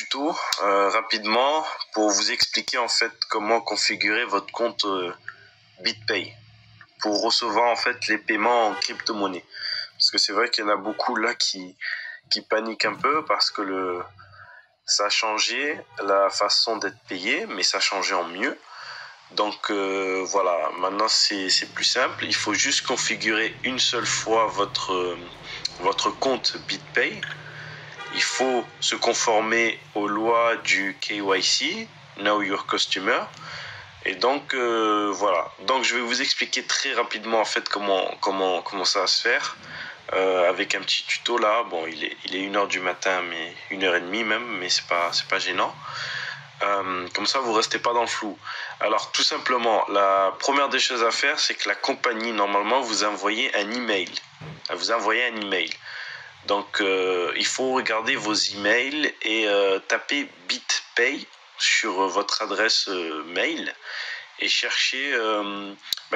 tuto rapidement pour vous expliquer en fait comment configurer votre compte BitPay pour recevoir en fait les paiements en crypto-monnaie. Parce que c'est vrai qu'il y en a beaucoup là qui paniquent un peu parce que ça a changé la façon d'être payé, mais ça a changé en mieux. Donc voilà, maintenant c'est plus simple. Il faut juste configurer une seule fois votre compte BitPay. Il faut se conformer aux lois du KYC, Know Your Customer. Et donc voilà. Donc je vais vous expliquer très rapidement en fait comment ça va se faire avec un petit tuto là. Bon, il est 1h du matin, mais 1h30 même, mais c'est pas gênant. Comme ça, vous restez pas dans le flou. Alors, tout simplement, la première des choses à faire, c'est que la compagnie, normalement, vous envoie un email. Elle vous envoie un email. Donc, il faut regarder vos emails et taper BitPay sur votre adresse mail et chercher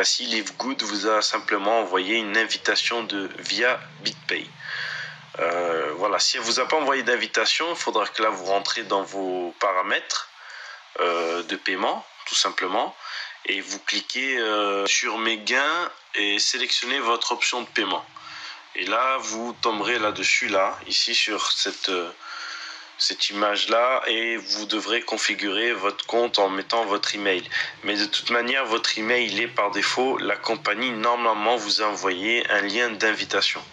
si Livegood vous a simplement envoyé une invitation via BitPay. Voilà, si elle vous a pas envoyé d'invitation, il faudra que là vous rentrez dans vos paramètres de paiement, tout simplement, et vous cliquez sur mes gains et sélectionnez votre option de paiement. Et là, vous tomberez là-dessus, là, ici sur cette image-là, et vous devrez configurer votre compte en mettant votre email. Mais de toute manière, votre email il est par défaut. La compagnie, normalement, vous a envoyé un lien d'invitation.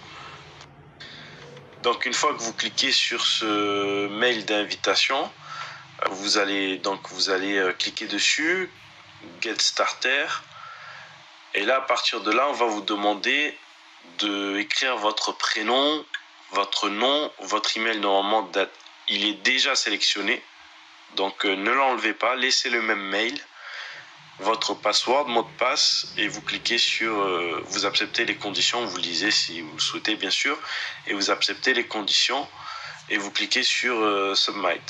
Donc, une fois que vous cliquez sur ce mail d'invitation, vous allez cliquer dessus, Get Starter. Et là, à partir de là, on va vous demander d'écrire votre prénom, votre nom, votre email. Normalement, il est déjà sélectionné. Donc, ne l'enlevez pas, laissez le même mail, votre password, mot de passe, et vous cliquez sur vous acceptez les conditions, vous lisez si vous le souhaitez bien sûr, et vous acceptez les conditions et vous cliquez sur Submit.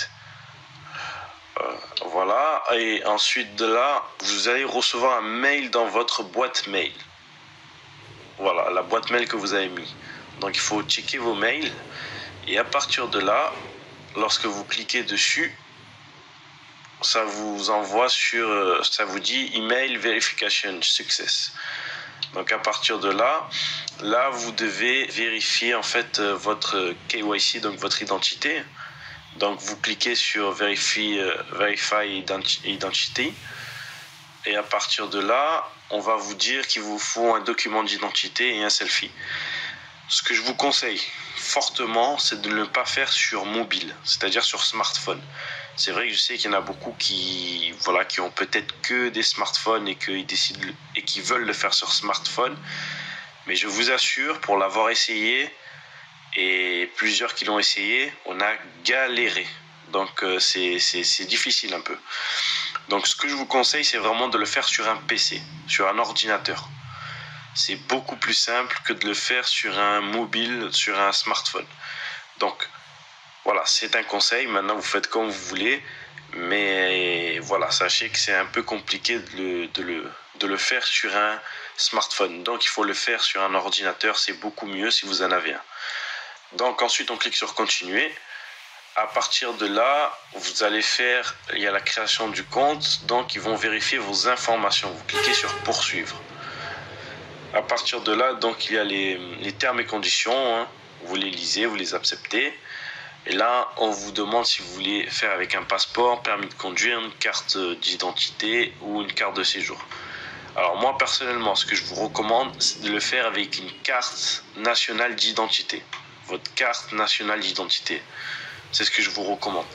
Voilà, et ensuite de là, vous allez recevoir un mail dans votre boîte mail. Voilà, la boîte mail que vous avez mis. Donc il faut checker vos mails, et à partir de là, lorsque vous cliquez dessus, ça vous envoie ça vous dit Email Verification Success. Donc à partir de là, vous devez vérifier en fait votre KYC, donc votre identité. Donc vous cliquez sur Verify Identity, et à partir de là, on va vous dire qu'il vous faut un document d'identité et un selfie. Ce que je vous conseille fortement, c'est de ne pas faire sur mobile, c'est-à-dire sur smartphone. C'est vrai que je sais qu'il y en a beaucoup qui ont peut-être que des smartphones et qui veulent le faire sur smartphone. Mais je vous assure, pour l'avoir essayé, et plusieurs qui l'ont essayé, on a galéré. Donc c'est difficile un peu. Donc ce que je vous conseille, c'est vraiment de le faire sur un PC, sur un ordinateur. C'est beaucoup plus simple que de le faire sur un mobile, sur un smartphone. Donc voilà, c'est un conseil. Maintenant, vous faites comme vous voulez. Mais voilà, sachez que c'est un peu compliqué de le faire sur un smartphone. Donc, il faut le faire sur un ordinateur. C'est beaucoup mieux si vous en avez un. Donc, ensuite, on clique sur Continuer. À partir de là, il y a la création du compte. Donc, ils vont vérifier vos informations. Vous cliquez sur Poursuivre. À partir de là, donc, il y a les termes et conditions. Hein. Vous les lisez, vous les acceptez. Et là, on vous demande si vous voulez faire avec un passeport, permis de conduire, une carte d'identité ou une carte de séjour. Alors moi, personnellement, ce que je vous recommande, c'est de le faire avec une carte nationale d'identité. Votre carte nationale d'identité. C'est ce que je vous recommande.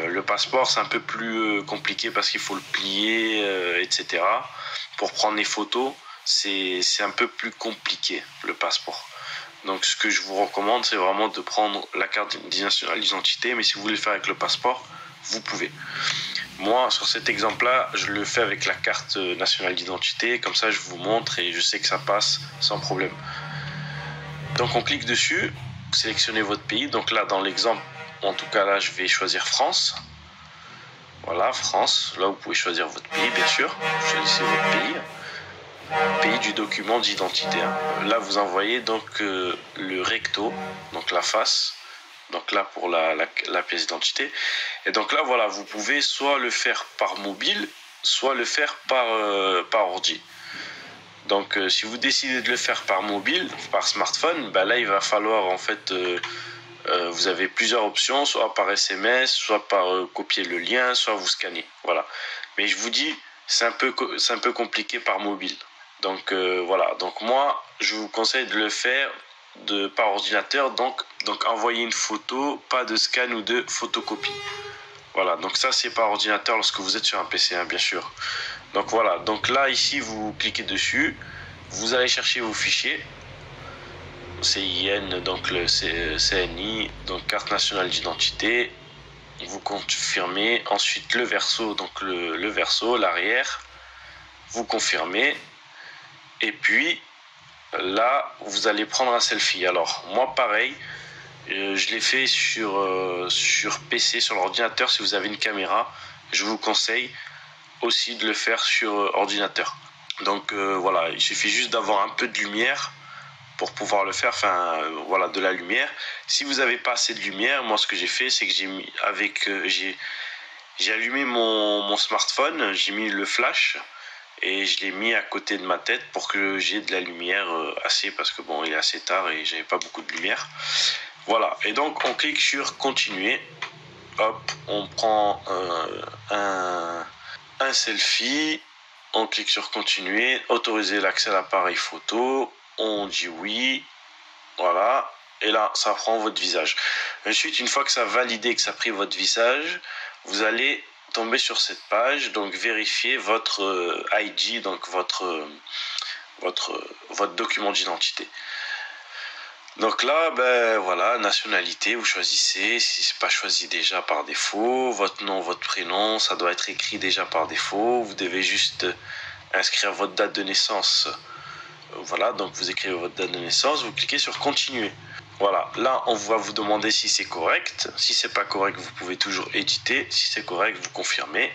Le passeport, c'est un peu plus compliqué parce qu'il faut le plier, etc. Pour prendre les photos, c'est un peu plus compliqué, le passeport. Donc ce que je vous recommande, c'est vraiment de prendre la carte nationale d'identité, mais si vous voulez le faire avec le passeport, vous pouvez. Moi, sur cet exemple-là, je le fais avec la carte nationale d'identité, comme ça je vous montre et je sais que ça passe sans problème. Donc on clique dessus, sélectionnez votre pays. Donc là, dans l'exemple, en tout cas là, je vais choisir France. Voilà, France. Là, vous pouvez choisir votre pays, bien sûr. Choisissez votre pays. Pays du document d'identité. Là, vous envoyez donc le recto, donc la face, Donc là, pour la pièce d'identité. Et donc là, voilà, vous pouvez soit le faire par mobile, soit le faire par ordi. Donc si vous décidez de le faire par mobile, par smartphone, bah là, il va falloir en fait... vous avez plusieurs options, soit par SMS, soit par copier le lien, soit vous scanner. Voilà. Mais je vous dis, c'est un peu compliqué par mobile. Donc voilà. Donc moi, je vous conseille de le faire par ordinateur. Donc envoyer une photo, pas de scan ou de photocopie. Voilà. Donc ça, c'est par ordinateur lorsque vous êtes sur un PC, hein, bien sûr. Donc voilà. Donc là, ici, vous cliquez dessus. Vous allez chercher vos fichiers. CIN, donc le CNI, donc carte nationale d'identité. Vous confirmez. Ensuite le verso, donc le verso, l'arrière. Vous confirmez. Et puis là, vous allez prendre un selfie. Alors moi, pareil, je l'ai fait sur PC, sur l'ordinateur. Si vous avez une caméra, je vous conseille aussi de le faire sur ordinateur. Donc voilà, il suffit juste d'avoir un peu de lumière pour pouvoir le faire, enfin voilà, de la lumière. Si vous n'avez pas assez de lumière, moi ce que j'ai fait, c'est que j'ai mis j'ai allumé mon smartphone, j'ai mis le flash et je l'ai mis à côté de ma tête pour que j'ai de la lumière assez, parce que bon, il est assez tard et j'avais pas beaucoup de lumière. Voilà, et donc on clique sur continuer. Hop, on prend un selfie. On clique sur continuer, autoriser l'accès à l'appareil photo. On dit oui. Voilà. Et là, ça prend votre visage. Ensuite, une fois que ça a validé, que ça a pris votre visage, vous allez tomber sur cette page. Donc, vérifier votre ID, donc votre document d'identité. Donc là, ben voilà, nationalité, vous choisissez. Si c'est pas choisi déjà par défaut, votre nom, votre prénom, ça doit être écrit déjà par défaut. Vous devez juste inscrire votre date de naissance. Voilà, donc vous écrivez votre date de naissance, vous cliquez sur continuer. Voilà, là on va vous demander si c'est correct. Si c'est pas correct, vous pouvez toujours éditer. Si c'est correct, vous confirmez.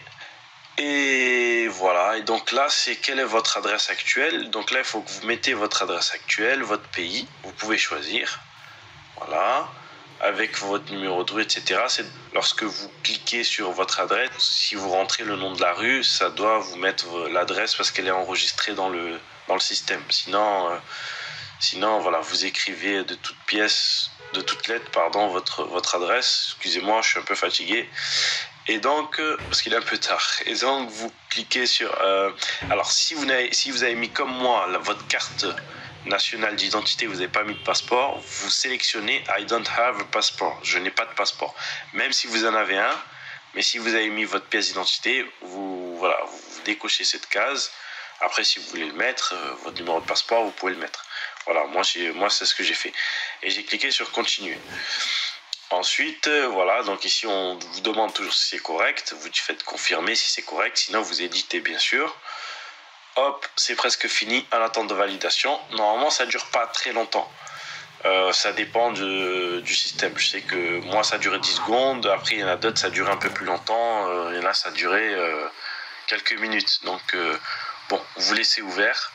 Et voilà, et donc là c'est quelle est votre adresse actuelle. Donc là il faut que vous mettez votre adresse actuelle, votre pays, vous pouvez choisir. Voilà, avec votre numéro de rue, etc. C'est lorsque vous cliquez sur votre adresse, si vous rentrez le nom de la rue, ça doit vous mettre l'adresse parce qu'elle est enregistrée dans le système. Sinon voilà, vous écrivez de toutes pièces, de toutes lettres, pardon, votre adresse. Excusez-moi, je suis un peu fatigué. Et donc, parce qu'il est un peu tard. Et donc, vous cliquez sur... alors, si vous avez mis comme moi votre carte nationale d'identité, vous n'avez pas mis de passeport, vous sélectionnez I don't have a passport. Je n'ai pas de passeport. Même si vous en avez un, mais si vous avez mis votre pièce d'identité, vous décochez cette case. Après, si vous voulez le mettre, votre numéro de passeport, vous pouvez le mettre. Voilà, moi c'est ce que j'ai fait. Et j'ai cliqué sur continuer. Ensuite, voilà, donc ici on vous demande toujours si c'est correct, vous faites confirmer si c'est correct, sinon vous éditez bien sûr. Hop, c'est presque fini, en attente de validation. Normalement ça dure pas très longtemps, ça dépend du système. Je sais que moi ça durait 10 secondes, après il y en a d'autres ça durait un peu plus longtemps, et là ça durait quelques minutes. Donc bon, vous laissez ouvert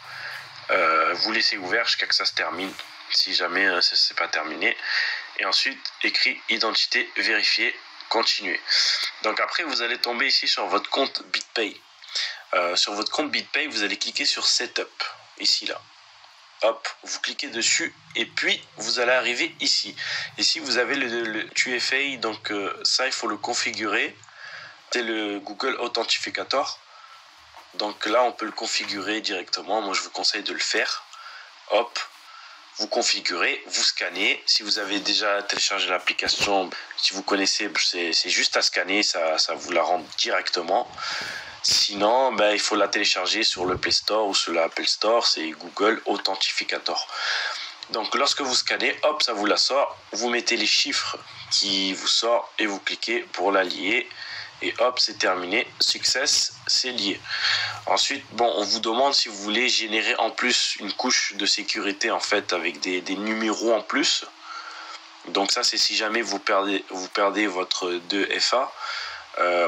jusqu'à que ça se termine, si jamais c'est pas terminé. Et ensuite, écrit identité vérifiée, continuer. Donc après, vous allez tomber ici sur votre compte BitPay. Sur votre compte BitPay, vous allez cliquer sur Setup, ici là. Hop, vous cliquez dessus et puis vous allez arriver ici. Ici, vous avez le 2FA, donc ça, il faut le configurer. C'est le Google Authentificator. Donc là, on peut le configurer directement. Moi, je vous conseille de le faire. Hop. Vous configurez, vous scannez. Si vous avez déjà téléchargé l'application, si vous connaissez, c'est juste à scanner, ça vous la rend directement. Sinon, ben, il faut la télécharger sur le Play Store ou sur l'Apple Store, c'est Google Authentificator. Donc lorsque vous scannez, hop, ça vous la sort. Vous mettez les chiffres qui vous sortent et vous cliquez pour la lier. Et hop, c'est terminé. Success, c'est lié. Ensuite, bon, on vous demande si vous voulez générer en plus une couche de sécurité en fait avec des numéros en plus. Donc ça, c'est si jamais vous perdez votre 2FA.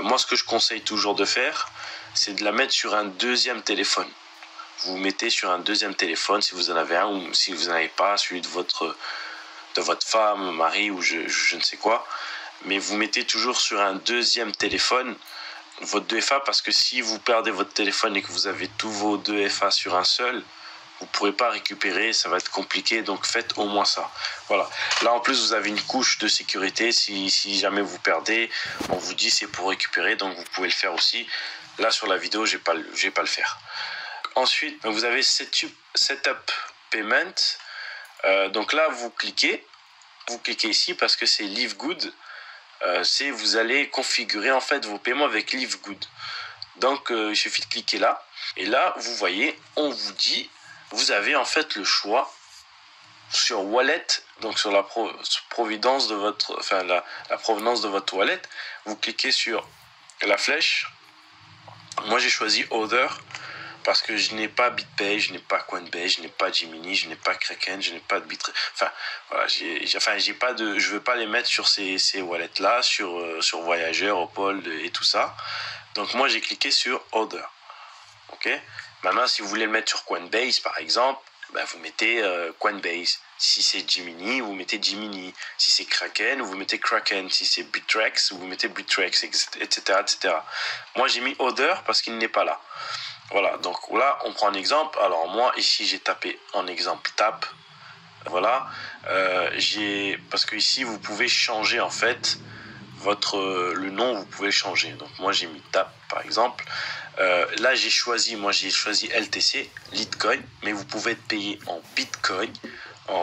Moi, ce que je conseille toujours de faire, c'est de la mettre sur un deuxième téléphone. Vous mettez sur un deuxième téléphone si vous en avez un, ou si vous n'en avez pas, celui de de votre femme, mari ou je ne sais quoi. Mais vous mettez toujours sur un deuxième téléphone votre 2FA, parce que si vous perdez votre téléphone et que vous avez tous vos 2FA sur un seul, vous ne pourrez pas récupérer, ça va être compliqué, donc faites au moins ça. Voilà. Là, en plus, vous avez une couche de sécurité. Si jamais vous perdez, on vous dit c'est pour récupérer, donc vous pouvez le faire aussi. Là, sur la vidéo, je vais pas le faire. Ensuite, vous avez Setup Payment. Donc là, vous cliquez ici parce que c'est Live Good. Vous allez configurer en fait vos paiements avec Live Good. Donc, il suffit de cliquer là. Et là, vous voyez, on vous dit, vous avez en fait le choix sur Wallet, donc sur la provenance de votre, la provenance de votre wallet. Vous cliquez sur la flèche. Moi, j'ai choisi Other parce que je n'ai pas BitPay, je n'ai pas Coinbase, je n'ai pas Gemini, je n'ai pas Kraken, je n'ai pas de Bittrex. Enfin, voilà, j'ai pas de, je veux pas les mettre sur ces wallets là, sur Voyager, Opal et tout ça. Donc moi, j'ai cliqué sur Other. Ok. Maintenant, si vous voulez le mettre sur Coinbase, par exemple, ben, vous mettez Coinbase. Si c'est Gemini, vous mettez Gemini. Si c'est Kraken, vous mettez Kraken. Si c'est Bittrex, vous mettez Bittrex, etc., etc. Moi, j'ai mis Other parce qu'il n'est pas là. Voilà, donc là, on prend un exemple. Alors moi, ici, j'ai tapé en exemple Tap. Voilà. Parce que ici, vous pouvez changer, en fait, le nom, vous pouvez changer. Donc moi, j'ai mis Tap, par exemple. Là, j'ai choisi LTC, Litecoin, mais vous pouvez être payé en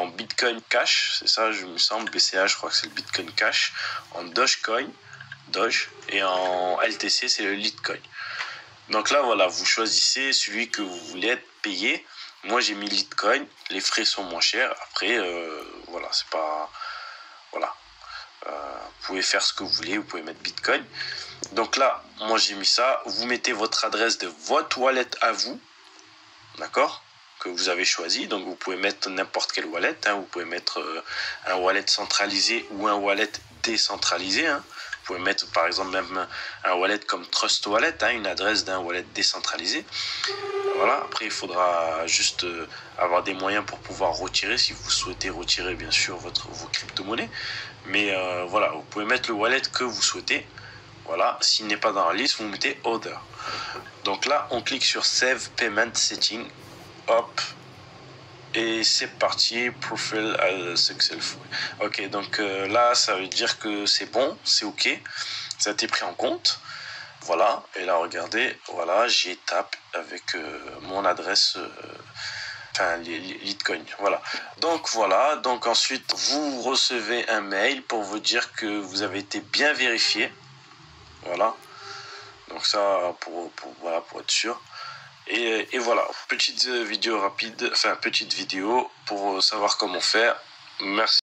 Bitcoin Cash, c'est ça, je me semble, BCA, je crois que c'est le Bitcoin Cash, en Doge, et en LTC, c'est le Litecoin. Donc là, voilà, vous choisissez celui que vous voulez être payé. Moi, j'ai mis Litecoin, les frais sont moins chers. Après, voilà, c'est pas... Voilà. Vous pouvez faire ce que vous voulez, vous pouvez mettre Bitcoin. Donc là, moi j'ai mis ça. Vous mettez votre adresse de votre wallet à vous, d'accord, que vous avez choisi. Donc vous pouvez mettre n'importe quel wallet. Vous pouvez mettre un wallet centralisé ou un wallet décentralisé. Vous pouvez mettre par exemple même un wallet comme Trust Wallet, une adresse d'un wallet décentralisé. Voilà. Après, il faudra juste avoir des moyens pour pouvoir retirer, si vous souhaitez retirer bien sûr vos crypto-monnaies. Mais voilà, vous pouvez mettre le wallet que vous souhaitez. Voilà, s'il n'est pas dans la liste, vous mettez Other. Donc là, on clique sur Save Payment Setting. Hop. Et c'est parti. Profile successful. Ok, donc là, ça veut dire que c'est bon, c'est ok. Ça a été pris en compte. Voilà, et là, regardez, voilà, j'y tape avec mon adresse... les Litecoin, voilà. Donc ensuite vous recevez un mail pour vous dire que vous avez été bien vérifié. Voilà. Donc ça pour être sûr. Et voilà, petite vidéo rapide, petite vidéo pour savoir comment faire. Merci.